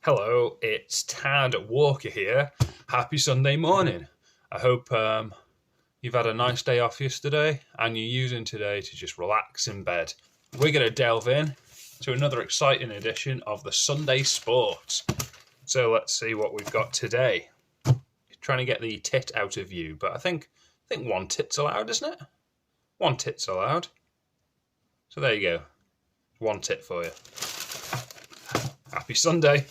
Hello, it's Tad Walker here. Happy Sunday morning. I hope you've had a nice day off yesterday and you're using today to just relax in bed. We're going to delve in to another exciting edition of the Sunday Sports. So let's see what we've got today. Trying to get the tit out of you, but I think one tit's allowed, isn't it? One tit's allowed. So there you go. One tit for you. Happy Sunday.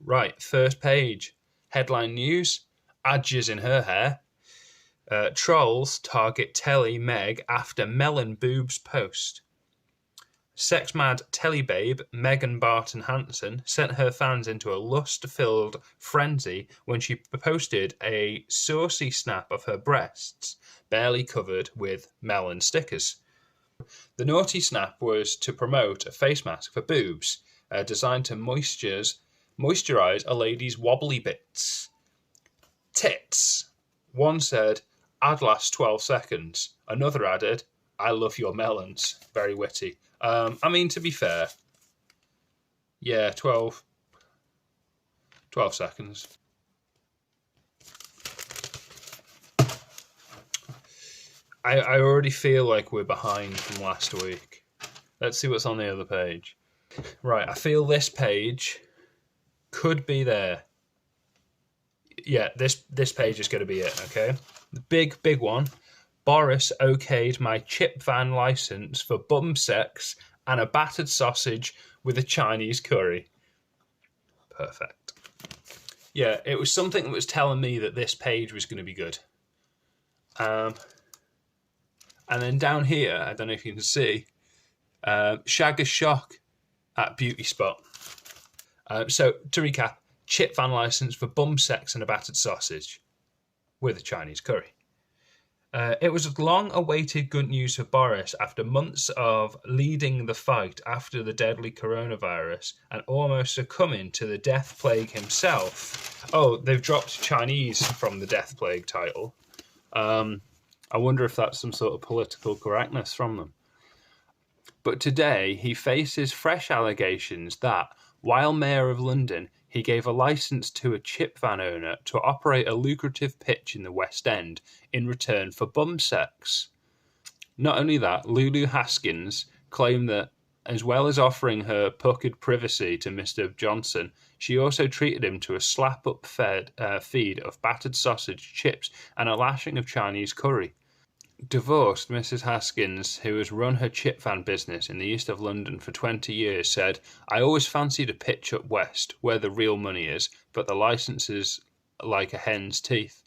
Right, first page. Headline news. Adges in her hair. Trolls target telly Meg after melon boobs post. Sex-mad telly babe Megan Barton Hanson sent her fans into a lust-filled frenzy when she posted a saucy snap of her breasts, barely covered with melon stickers. The naughty snap was to promote a face mask for boobs, designed to moisturize a lady's wobbly bits. Tits. One said, "I'd last 12 seconds." Another added, "I love your melons." Very witty. I mean, to be fair, yeah, 12 seconds. I already feel like we're behind from last week. Let's see what's on the other page. Right, I feel this page could be there. Yeah, this page is going to be it, okay? The big one. Boris okayed my chip van license for bum sex and a battered sausage with a Chinese curry. Perfect. Yeah, it was something that was telling me that this page was going to be good. And then down here, I don't know if you can see, Shagger's shock at beauty spot. So, to recap, chip van license for bum sex and a battered sausage with a Chinese curry. It was long-awaited good news for Boris after months of leading the fight after the deadly coronavirus and almost succumbing to the death plague himself. Oh, they've dropped Chinese from the death plague title. I wonder if that's some sort of political correctness from them. But today, he faces fresh allegations that, while Mayor of London, he gave a licence to a chip van owner to operate a lucrative pitch in the West End in return for bum sex. Not only that, Lulu Haskins claimed that, as well as offering her puckered privacy to Mr. Johnson, she also treated him to a slap-up feed of battered sausage, chips, and a lashing of Chinese curry. Divorced Mrs. Haskins, who has run her chip van business in the east of London for 20 years, said, "I always fancied a pitch up west, where the real money is, but the licence is like a hen's teeth.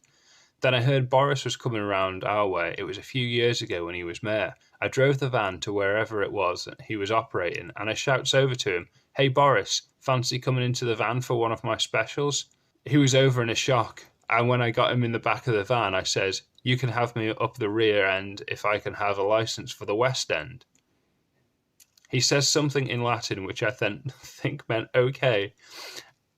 Then I heard Boris was coming around our way. It was a few years ago when he was mayor. I drove the van to wherever it was he was operating, and I shouts over to him, 'Hey Boris, fancy coming into the van for one of my specials?' He was over in a shock, and when I got him in the back of the van, I says, 'You can have me up the rear end if I can have a licence for the West End.' He says something in Latin which I think meant okay,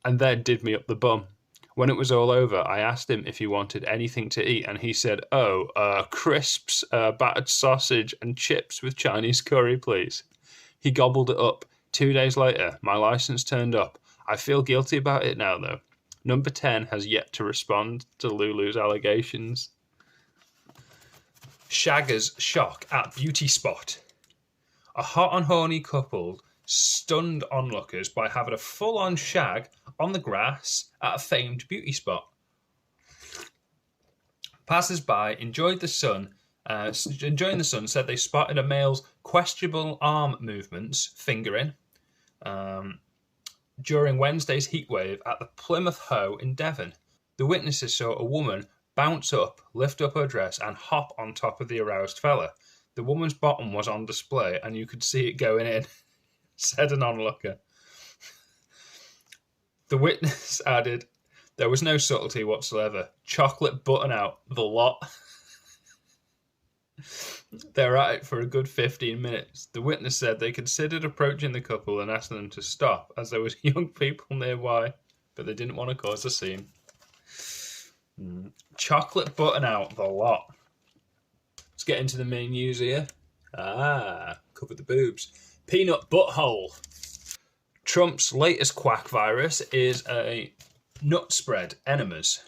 and then did me up the bum. When it was all over, I asked him if he wanted anything to eat, and he said, 'Crisps, battered sausage, and chips with Chinese curry, please.' He gobbled it up. 2 days later, my licence turned up. I feel guilty about it now, though. Number 10 has yet to respond to Lulu's allegations." Shagger's shock at beauty spot. A hot and horny couple stunned onlookers by having a full-on shag on the grass at a famed beauty spot. Passers-by enjoying the sun, said they spotted a male's questionable arm movements, fingering, during Wednesday's heatwave at the Plymouth Hoe in Devon. The witnesses saw a woman bounce up, lift up her dress, and hop on top of the aroused fella. The woman's bottom was on display, and you could see it going in, said an onlooker. The witness added, "There was no subtlety whatsoever. Chocolate button out, the lot." They were at it for a good 15 minutes. The witness said they considered approaching the couple and asking them to stop, as there was young people nearby, but they didn't want to cause a scene. Chocolate button out, the lot. Let's get into the main news here. Covered the boobs. Peanut butthole. Trump's latest quack virus is a nut spread enemas.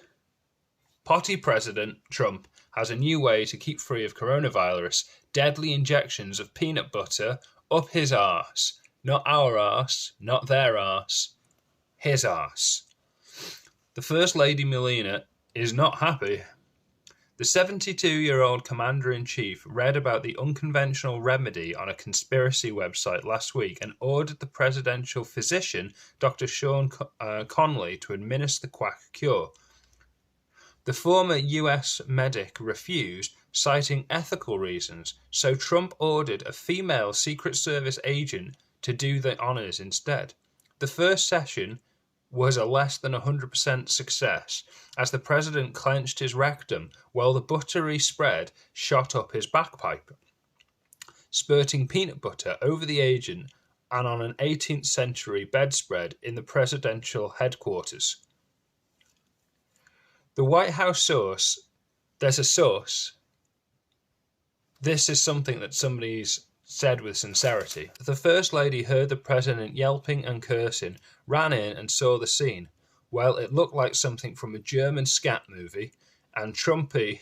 Potty President Trump has a new way to keep free of coronavirus. Deadly injections of peanut butter up his arse. Not our arse, not their arse, his arse. The First Lady Melania is not happy. The 72-year-old commander-in-chief read about the unconventional remedy on a conspiracy website last week and ordered the presidential physician, Dr. Sean Conley, to administer the quack cure. The former US medic refused, citing ethical reasons, so Trump ordered a female Secret Service agent to do the honors instead. The first session was a less than 100% success, as the president clenched his rectum while the buttery spread shot up his backpipe, spurting peanut butter over the agent and on an 18th century bedspread in the presidential headquarters. The White House source, there's a source. This is something that somebody's said with sincerity. The First Lady heard the president yelping and cursing, ran in and saw the scene. Well, it looked like something from a German scat movie, and Trumpy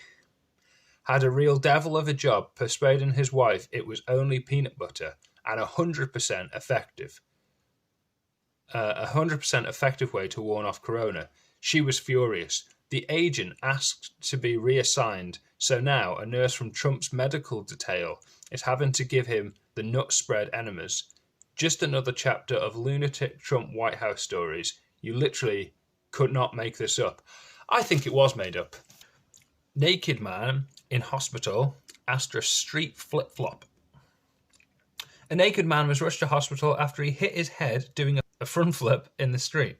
had a real devil of a job persuading his wife it was only peanut butter and 100% effective. A 100% effective way to warn off corona. She was furious. The agent asked to be reassigned, so now a nurse from Trump's medical detail is having to give him the nut spread enemas. Just another chapter of lunatic Trump White House stories. You literally could not make this up. I think it was made up. Naked man in hospital after a street flip-flop. A naked man was rushed to hospital after he hit his head doing a front flip in the street.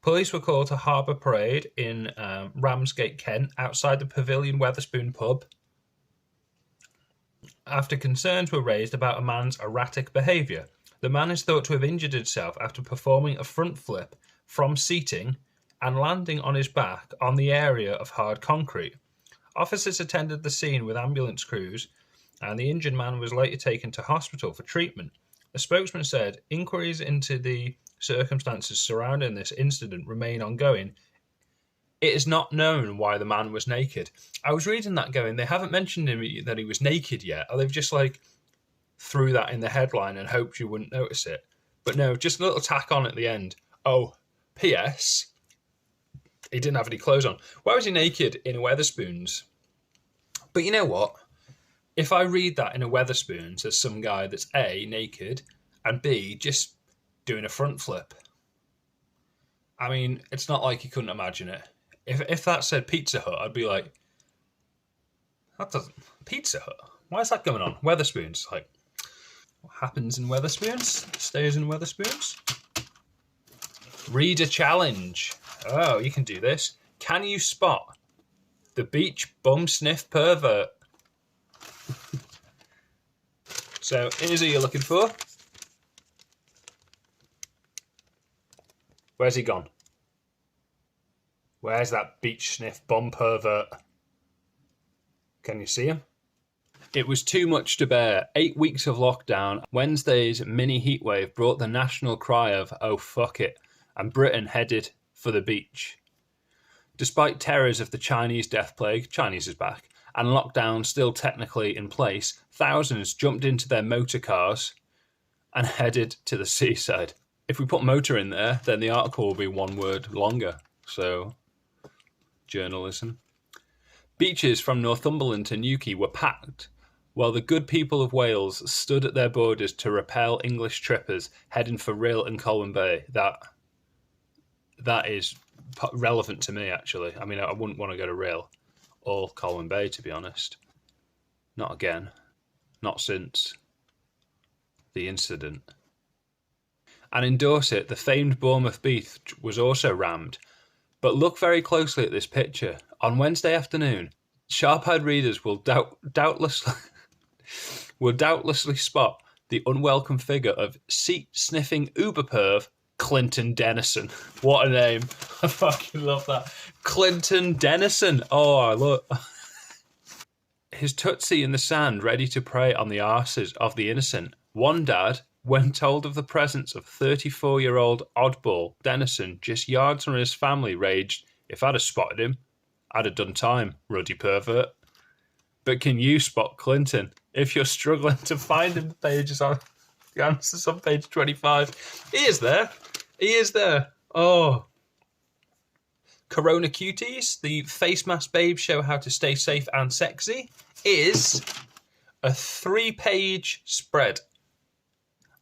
Police were called to Harbour Parade in Ramsgate, Kent, outside the Pavilion Wetherspoons pub, after concerns were raised about a man's erratic behaviour. The man is thought to have injured himself after performing a front flip from seating and landing on his back on the area of hard concrete. Officers attended the scene with ambulance crews, and the injured man was later taken to hospital for treatment. A spokesman said inquiries into the circumstances surrounding this incident remain ongoing. It is not known why the man was naked. I was reading that going, they haven't mentioned that he was naked yet, or they've just threw that in the headline and hoped you wouldn't notice it. But no, just a little tack on at the end. Oh, P.S. He didn't have any clothes on. Why was he naked in a Wetherspoons? But you know what? If I read that in a Wetherspoons as some guy that's A, naked, and B, just doing a front flip, I mean, it's not like you couldn't imagine it. If that said Pizza Hut, I'd be like, that doesn't... Pizza Hut? Why is that going on? Wetherspoons. What happens in Wetherspoons stays in Wetherspoons. Read a challenge. Oh, you can do this. Can you spot the beach bum sniff pervert? So, here's who you're looking for. Where's he gone? Where's that beach sniff bum pervert? Can you see him? It was too much to bear. 8 weeks of lockdown. Wednesday's mini heatwave brought the national cry of, oh fuck it, and Britain headed for the beach. Despite terrors of the Chinese death plague, Chinese is back, and lockdown still technically in place, thousands jumped into their motor cars and headed to the seaside. If we put motor in there, then the article will be one word longer. So, journalism. Beaches from Northumberland to Newquay were packed, while the good people of Wales stood at their borders to repel English trippers heading for Rhyl and Colwyn Bay. That is relevant to me, actually. I mean, I wouldn't want to go to Rhyl or Colwyn Bay, to be honest. Not again. Not since the incident. And in Dorset, the famed Bournemouth Beach was also rammed. But look very closely at this picture. On Wednesday afternoon, sharp-eyed readers will doubtlessly spot the unwelcome figure of seat-sniffing uber perv Clinton Dennison. What a name. I fucking love that. Clinton Dennison. Oh, look. His tootsie in the sand, ready to prey on the arses of the innocent. One dad When told of the presence of 34-year-old oddball Dennison just yards from his family, raged, "If I'd have spotted him, I'd have done time, ruddy pervert." But can you spot Clinton? If you're struggling to find him, the answer's on page 25. He is there. He is there. Oh. Corona Cuties, the face mask babes show how to stay safe and sexy, is a 3-page spread.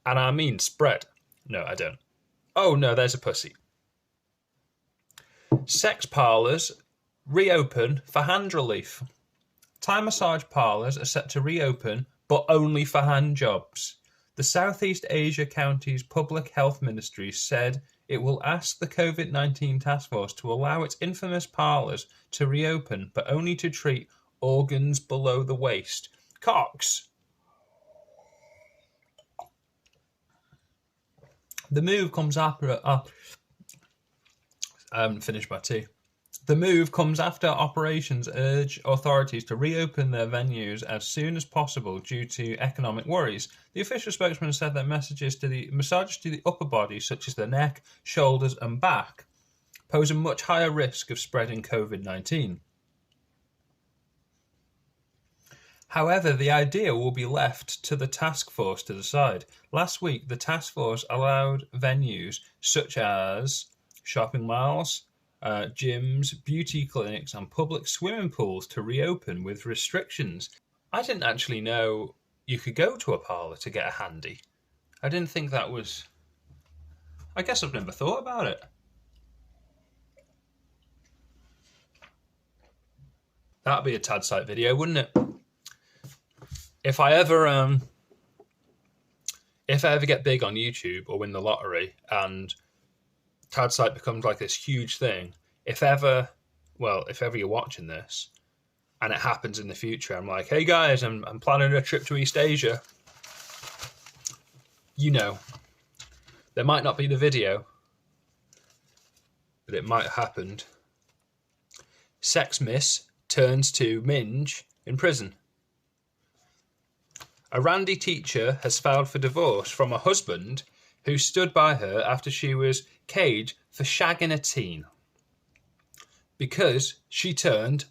And I mean spread. No, I don't. Oh, no, there's a pussy. Sex parlours reopen for hand relief. Thai massage parlours are set to reopen, but only for hand jobs. The Southeast Asia Counties Public Health Ministry said it will ask the COVID-19 task force to allow its infamous parlours to reopen, but only to treat organs below the waist. Cocks. The move comes after... I haven't finished my tea. The move comes after operations urge authorities to reopen their venues as soon as possible due to economic worries. The official spokesman said that massages to the upper body, such as the neck, shoulders and back, pose a much higher risk of spreading COVID-19. However, the idea will be left to the task force to decide. Last week, the task force allowed venues such as shopping malls, gyms, beauty clinics and public swimming pools to reopen with restrictions. I didn't actually know you could go to a parlour to get a handy. I didn't think that was... I guess I've never thought about it. That'd be a tad sight video, wouldn't it? If I ever get big on YouTube or win the lottery and tad sight becomes like this huge thing, if ever you're watching this and it happens in the future, I'm like, hey guys, I'm planning a trip to East Asia. You know, there might not be the video, but it might have happened. Sex miss turns to minge in prison. A Randy teacher has filed for divorce from a husband who stood by her after she was caged for shagging a teen because she turned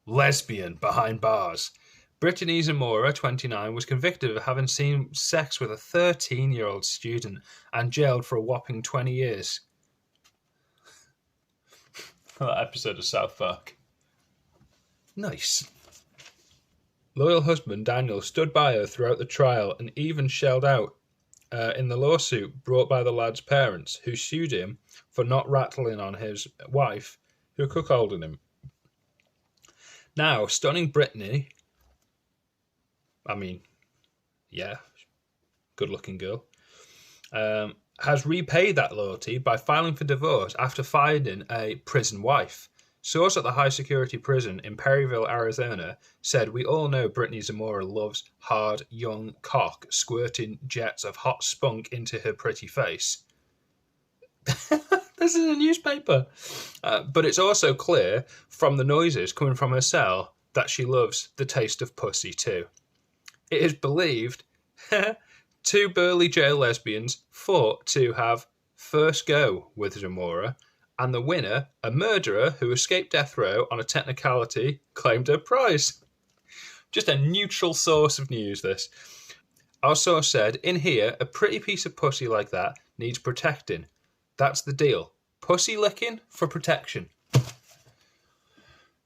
lesbian behind bars. Brittany Zamora, 29, was convicted of having seen sex with a 13-year-old student and jailed for a whopping 20 years. That episode of South Park. Nice. Loyal husband Daniel stood by her throughout the trial and even shelled out in the lawsuit brought by the lad's parents, who sued him for not rattling on his wife, who cuckolded him. Now, stunning Brittany, I mean, yeah, good-looking girl, has repaid that loyalty by filing for divorce after finding a prison wife. Source at the high-security prison in Perryville, Arizona, said, "We all know Brittany Zamora loves hard, young cock squirting jets of hot spunk into her pretty face." This is a newspaper. But it's also clear from the noises coming from her cell that she loves the taste of pussy too. It is believed 2 burly jail lesbians fought to have first go with Zamora, and the winner, a murderer who escaped death row on a technicality, claimed her prize. Just a neutral source of news, this. Our source said, "In here, a pretty piece of pussy like that needs protecting. That's the deal. Pussy licking for protection."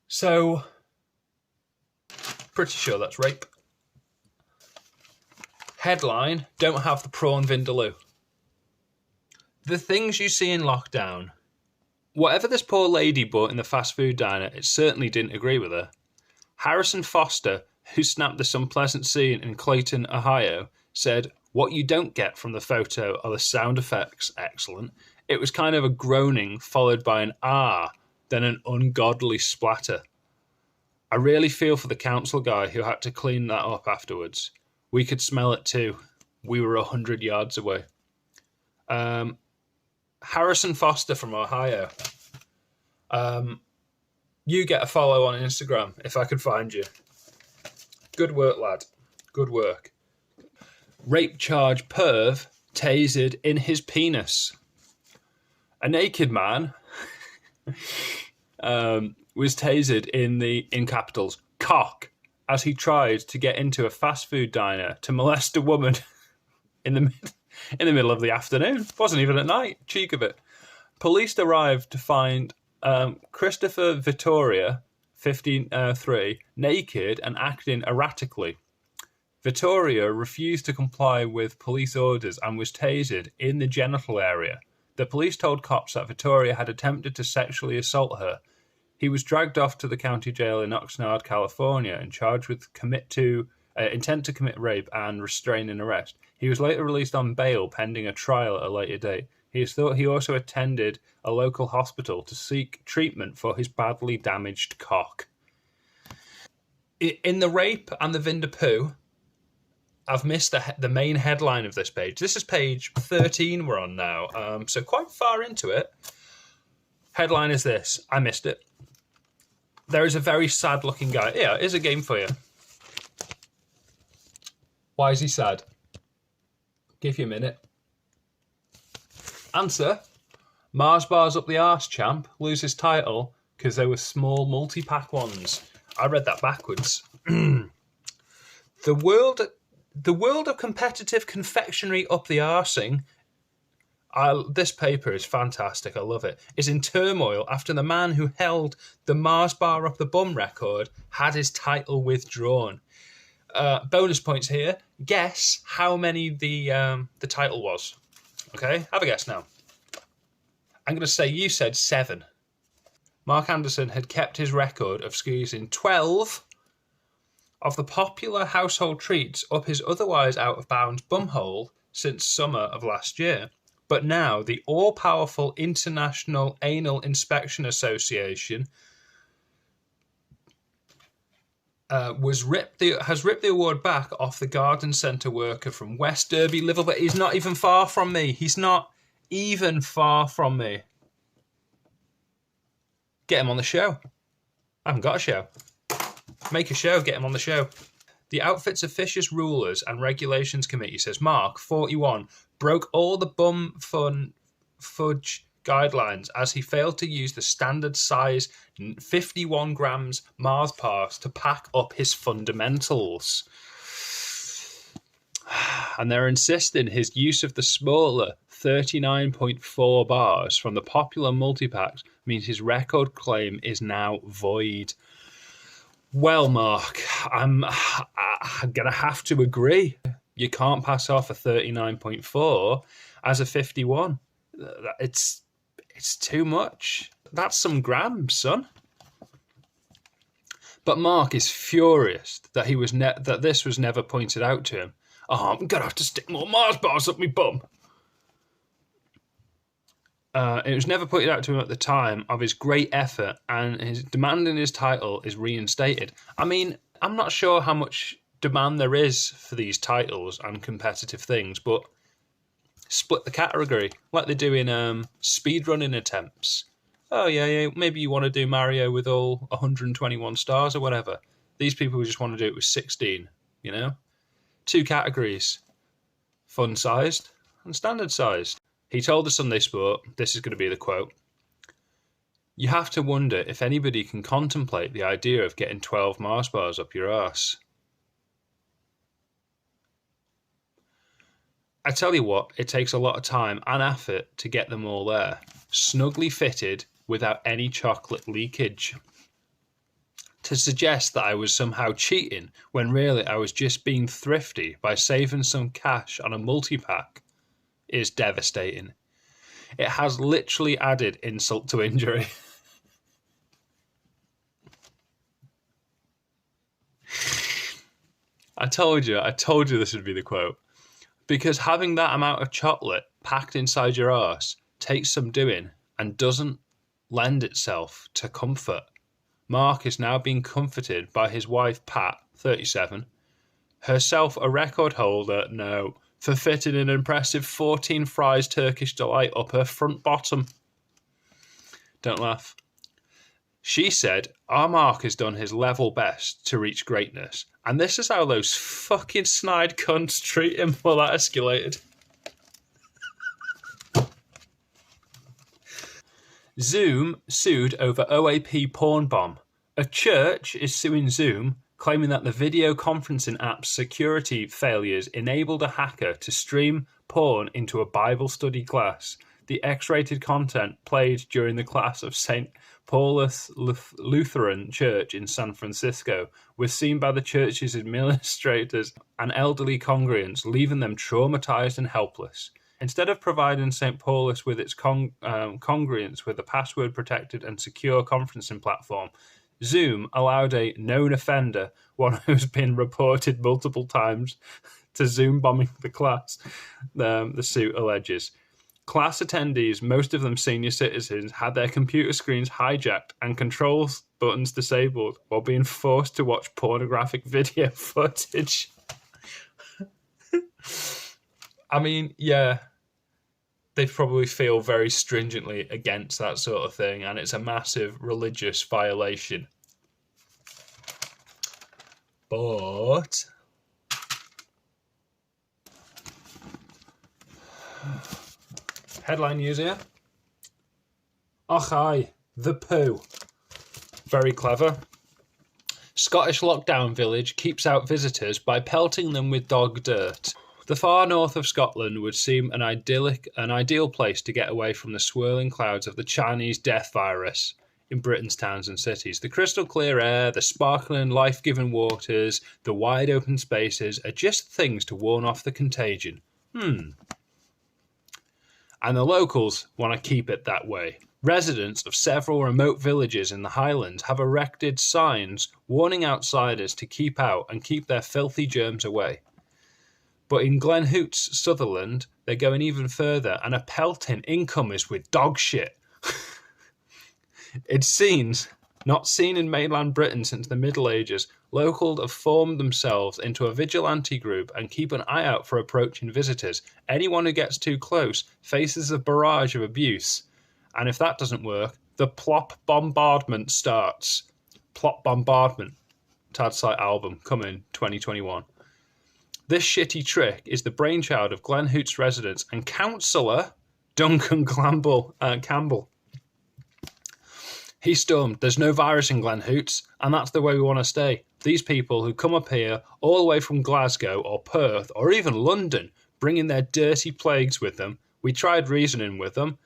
So, pretty sure that's rape. Headline, "Don't have the prawn vindaloo." The things you see in lockdown. Whatever this poor lady bought in the fast food diner, it certainly didn't agree with her. Harrison Foster, who snapped this unpleasant scene in Clayton, Ohio, said, "What you don't get from the photo are the sound effects. Excellent. It was kind of a groaning followed by an ah, then an ungodly splatter. I really feel for the council guy who had to clean that up afterwards. We could smell it too. We were 100 yards away." Harrison Foster from Ohio. You get a follow on Instagram if I can find you. Good work, lad. Good work. Rape charge perv tasered in his penis. A naked man was tasered in capitals cock as he tried to get into a fast food diner to molest a woman in the middle of the afternoon. Wasn't even at night. Cheek of it. Police arrived to find Christopher Vittoria, 53, naked and acting erratically. Vittoria refused to comply with police orders and was tasered in the genital area. The police told cops that Vittoria had attempted to sexually assault her. He was dragged off to the county jail in Oxnard, California, and charged with intent to commit rape and restraining arrest. He was later released on bail pending a trial at a later date. He also attended a local hospital to seek treatment for his badly damaged cock. In the rape and the Vindapoo, I've missed the main headline of this page. This is page 13 we're on now, so quite far into it. Headline is this. I missed it. There is a very sad-looking guy. Yeah, here's a game for you. Why is he sad? Give you a minute. Answer. Mars bars up the arse, champ. Loses title because they were small multi-pack ones. I read that backwards. The world of competitive confectionery up the arsing. This paper is fantastic. I love it. Is in turmoil after the man who held the Mars bar up the bum record had his title withdrawn. Bonus points here. Guess how many the title was. Okay, have a guess now. I'm going to say you said 7. Mark Anderson had kept his record of squeezing 12 of the popular household treats up his otherwise out-of-bounds bumhole since summer of last year. But now the all-powerful International Anal Inspection Association has ripped the award back off the garden centre worker from West Derby, Liverpool. He's not even far from me. He's not even far from me. Get him on the show. I haven't got a show. Make a show, get him on the show. The outfit's officious rulers and regulations committee says Mark, 41, broke all the bum fun fudge guidelines as he failed to use the standard size 51 grams Mars bars to pack up his fundamentals. And they're insisting his use of the smaller 39.4 bars from the popular multi-packs means his record claim is now void. Well, Mark, I'm going to have to agree. You can't pass off a 39.4 as a 51. It's too much. That's some grams, son. But Mark is furious that that this was never pointed out to him. Oh, I'm going to have to stick more Mars bars up my bum. It was never pointed out to him at the time of his great effort, and his demand in his title is reinstated. I mean, I'm not sure how much demand there is for these titles and competitive things, but split the category like they do in speedrunning attempts. Oh, yeah, maybe you want to do Mario with all 121 stars or whatever. These people just want to do it with 16, you know? 2 categories, fun-sized and standard-sized. He told the Sunday Sport, this is going to be the quote, "You have to wonder if anybody can contemplate the idea of getting 12 Mars bars up your arse." I tell you what, it takes a lot of time and effort to get them all there, snugly fitted without any chocolate leakage. To suggest that I was somehow cheating when really I was just being thrifty by saving some cash on a multi-pack is devastating. It has literally added insult to injury. I told you this would be the quote. Because having that amount of chocolate packed inside your arse takes some doing and doesn't lend itself to comfort. Mark is now being comforted by his wife Pat, 37, herself a record holder, for fitting an impressive 14 fries Turkish delight up her front bottom. Don't laugh. She said, our Mark has done his level best to reach greatness. And this is how those fucking snide cunts treat him. Well, that escalated. Zoom sued over OAP porn bomb. A church is suing Zoom, claiming that the video conferencing app's security failures enabled a hacker to stream porn into a Bible study class. The X-rated content played during the class of St. Paulus Lutheran Church in San Francisco was seen by the church's administrators and elderly congregants, leaving them traumatized and helpless. Instead of providing St. Paulus with its congregants with a password-protected and secure conferencing platform, Zoom allowed a known offender, one who's been reported multiple times, to Zoom bombing the class, the suit alleges. Class attendees, most of them senior citizens, had their computer screens hijacked and controls buttons disabled while being forced to watch pornographic video footage. I mean, yeah, they probably feel very stringently against that sort of thing, and it's a massive religious violation. But headline news here. Och aye, the poo. Very clever. Scottish lockdown village keeps out visitors by pelting them with dog dirt. The far north of Scotland would seem an ideal place to get away from the swirling clouds of the Chinese death virus in Britain's towns and cities. The crystal clear air, the sparkling, life-giving waters, the wide open spaces are just things to warn off the contagion. And the locals want to keep it that way. Residents of several remote villages in the Highlands have erected signs warning outsiders to keep out and keep their filthy germs away. But in Glen Hoots, Sutherland, they're going even further and are pelting incomers with dog shit. It seems, not seen in mainland Britain since the Middle Ages, locals have formed themselves into a vigilante group and keep an eye out for approaching visitors. Anyone who gets too close faces a barrage of abuse. And if that doesn't work, the plop bombardment starts. Plop bombardment. Tad Site album coming 2021. This shitty trick is the brainchild of Glen Hoots residents and councillor Duncan Campbell. He stormed, "There's no virus in Glen Hoots, and that's the way we want to stay. These people who come up here all the way from Glasgow or Perth or even London, bringing their dirty plagues with them. We tried reasoning with them.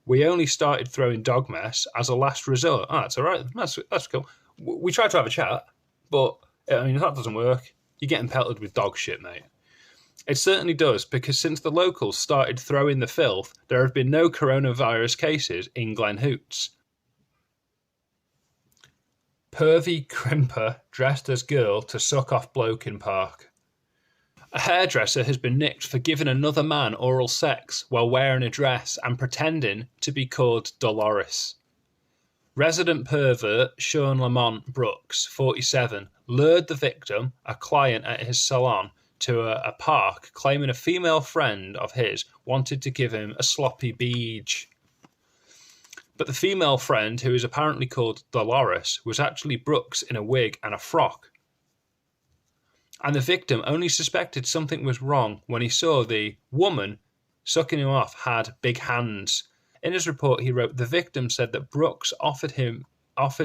We only started throwing dog mess as a last resort." Oh, that's all right. That's cool. We tried to have a chat, but I mean, if that doesn't work, you're getting pelted with dog shit, mate. It certainly does, because since the locals started throwing the filth, there have been no coronavirus cases in Glen Hoots. Pervy crimper dressed as girl to suck off bloke in park. A hairdresser has been nicked for giving another man oral sex while wearing a dress and pretending to be called Dolores. Resident pervert Sean Lamont Brooks, 47, lured the victim, a client at his salon, to a park, claiming a female friend of his wanted to give him a sloppy beach. But the female friend, who is apparently called Dolores, was actually Brooks in a wig and a frock. And the victim only suspected something was wrong when he saw the woman sucking him off had big hands. In his report, he wrote, the victim said that Brooks offered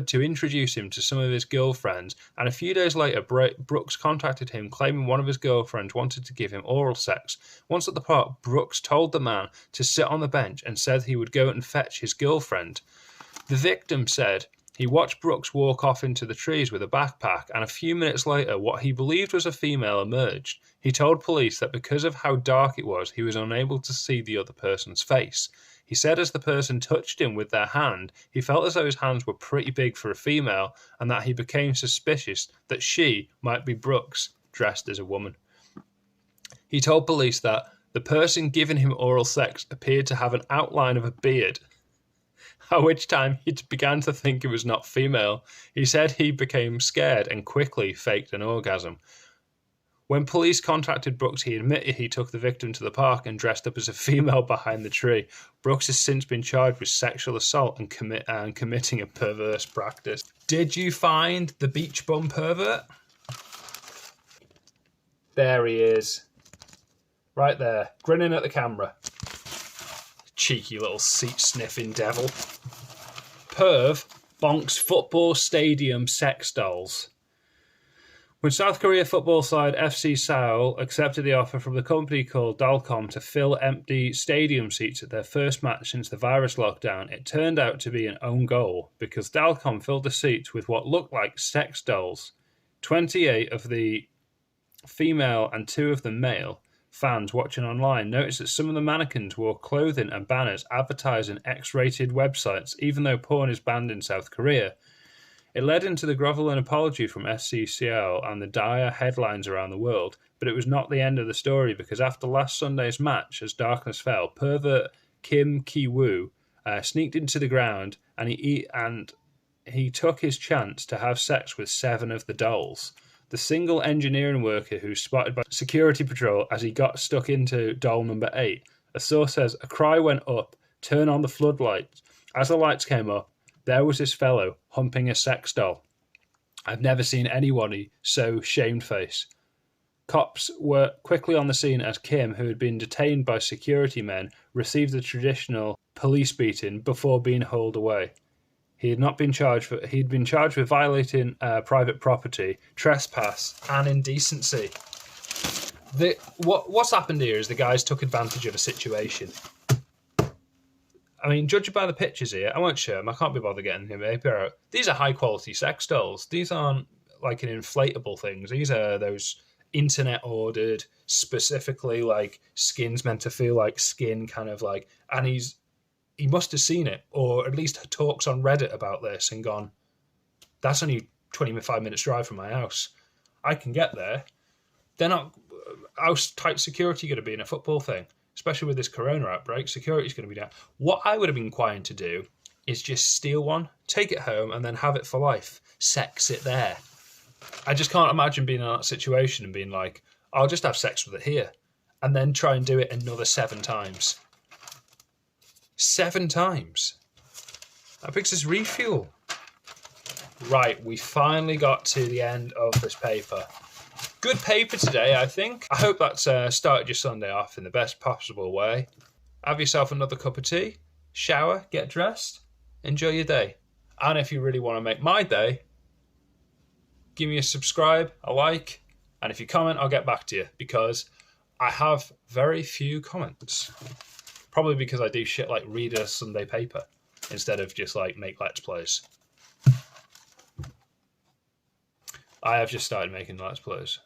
to introduce him to some of his girlfriends, and a few days later, Brooks contacted him, claiming one of his girlfriends wanted to give him oral sex. Once at the park, Brooks told the man to sit on the bench and said he would go and fetch his girlfriend. The victim said he watched Brooks walk off into the trees with a backpack, and a few minutes later, what he believed was a female emerged. He told police that because of how dark it was, he was unable to see the other person's face. He said as the person touched him with their hand, he felt as though his hands were pretty big for a female, and that he became suspicious that she might be Brooks, dressed as a woman. He told police that the person giving him oral sex appeared to have an outline of a beard, at which time he began to think it was not female. He said he became scared and quickly faked an orgasm. When police contacted Brooks, he admitted he took the victim to the park and dressed up as a female behind the tree. Brooks has since been charged with sexual assault and committing a perverse practice. Did you find the beach bum pervert? There he is. Right there, grinning at the camera. Cheeky little seat-sniffing devil. Perv bonks football stadium sex dolls. When South Korea football side FC Seoul accepted the offer from the company called Dalcom to fill empty stadium seats at their first match since the virus lockdown, it turned out to be an own goal because Dalcom filled the seats with what looked like sex dolls. 28 of the female and 2 of the male fans watching online noticed that some of the mannequins wore clothing and banners advertising X-rated websites, even though porn is banned in South Korea. It led into the grovelling apology from FC Seoul and the dire headlines around the world, but it was not the end of the story because after last Sunday's match, as darkness fell, pervert Kim Ki-woo sneaked into the ground and he took his chance to have sex with 7 of the dolls. The single engineering worker who was spotted by security patrol as he got stuck into doll number 8. A source says a cry went up, turn on the floodlights. As the lights came up, there was this fellow humping a sex doll. I've never seen anyone so shamefaced. Cops were quickly on the scene as Kim, who had been detained by security men, received the traditional police beating before being hauled away. He'd been charged with violating private property, trespass, and indecency. What's happened here is the guys took advantage of a situation. I mean, judging by the pictures here, I won't show them. I can't be bothered getting the paper out. These are high-quality sex dolls. These aren't like an inflatable things. These are those internet-ordered, specifically like skins meant to feel like skin, kind of like. And he must have seen it, or at least talks on Reddit about this and gone, that's only 25 minutes drive from my house. I can get there. They're not. How tight security going to be in a football thing? Especially with this corona outbreak, security's going to be down. What I would have been inclined to do is just steal one, take it home, and then have it for life. Sex it there. I just can't imagine being in that situation and being like, I'll just have sex with it here, and then try and do it another 7 times. 7 times? That makes us refuel. Right, we finally got to the end of this paper. Good paper today, I think. I hope that's started your Sunday off in the best possible way. Have yourself another cup of tea, shower, get dressed, enjoy your day. And if you really want to make my day, give me a subscribe, a like, and if you comment, I'll get back to you because I have very few comments. Probably because I do shit like read a Sunday paper instead of just like make Let's Plays. I have just started making Let's Plays.